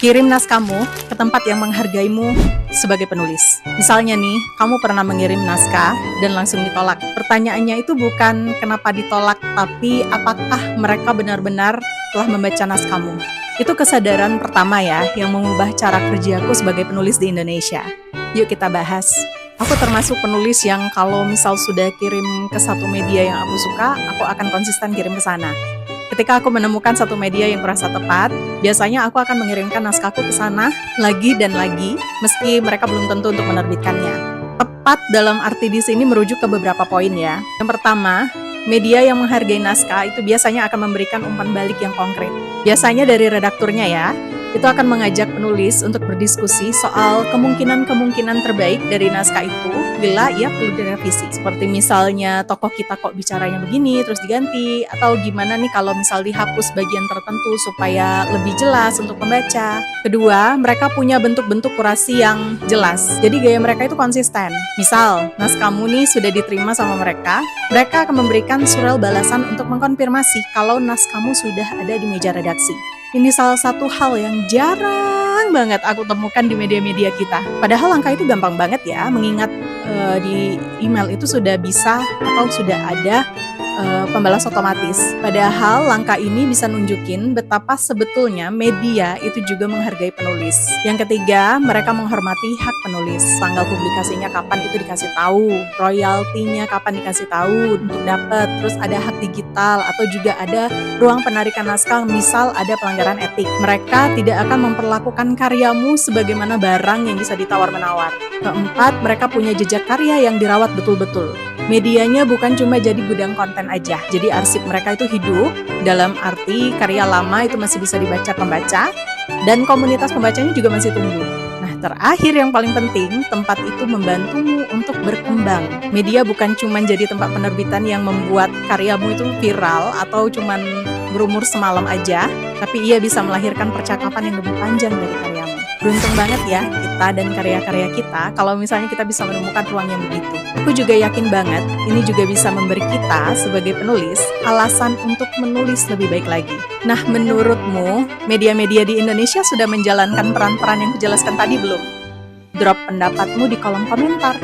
Kirim naskahmu ke tempat yang menghargaimu sebagai penulis. Misalnya nih, kamu pernah mengirim naskah dan langsung ditolak. Pertanyaannya itu bukan kenapa ditolak, tapi apakah mereka benar-benar telah membaca naskahmu. Itu kesadaran pertama ya, yang mengubah cara kerjaku sebagai penulis di Indonesia. Yuk kita bahas. Aku termasuk penulis yang kalau misal sudah kirim ke satu media yang aku suka, aku akan konsisten kirim ke sana. Ketika aku menemukan satu media yang kurasa tepat, biasanya aku akan mengirimkan naskahku ke sana lagi dan lagi, meski mereka belum tentu untuk menerbitkannya. Tepat dalam arti di sini merujuk ke beberapa poin ya. Yang pertama, media yang menghargai naskah itu biasanya akan memberikan umpan balik yang konkret. Biasanya dari redakturnya ya, itu akan mengajak penulis untuk berdiskusi soal kemungkinan-kemungkinan terbaik dari naskah itu bila ia perlu direvisi. Seperti misalnya tokoh kita kok bicaranya begini terus diganti, atau gimana nih kalau misal dihapus bagian tertentu supaya lebih jelas untuk pembaca. Kedua, mereka punya bentuk-bentuk kurasi yang jelas. Jadi gaya mereka itu konsisten. Misal, naskahmu nih sudah diterima sama mereka akan memberikan surel balasan untuk mengkonfirmasi kalau naskahmu sudah ada di meja redaksi. Ini salah satu hal yang jarang banget aku temukan di media-media kita. Padahal langkah itu gampang banget ya, mengingat di email itu sudah bisa atau sudah ada pembalas otomatis. Padahal langkah ini bisa nunjukin betapa sebetulnya media itu juga menghargai penulis. Yang ketiga, mereka menghormati hak penulis. Tanggal publikasinya kapan itu dikasih tahu, royaltinya kapan dikasih tahu untuk dapat. Terus ada hak digital atau juga ada ruang penarikan naskah misal ada pelanggaran etik. Mereka tidak akan memperlakukan karyamu sebagaimana barang yang bisa ditawar-menawar. Keempat, mereka punya jejak karya yang dirawat betul-betul. Medianya bukan cuma jadi gudang konten aja. Jadi arsip mereka itu hidup, dalam arti karya lama itu masih bisa dibaca pembaca, dan komunitas pembacanya juga masih tumbuh. Nah, terakhir yang paling penting, tempat itu membantumu untuk berkembang. Media bukan cuma jadi tempat penerbitan yang membuat karyamu itu viral atau cuma berumur semalam aja, tapi ia bisa melahirkan percakapan yang lebih panjang dari karyamu. Beruntung banget ya kita dan karya-karya kita kalau misalnya kita bisa menemukan ruang yang begitu. Aku juga yakin banget ini juga bisa memberi kita sebagai penulis alasan untuk menulis lebih baik lagi. Nah, menurutmu media-media di Indonesia sudah menjalankan peran-peran yang kujelaskan tadi belum? Drop pendapatmu di kolom komentar.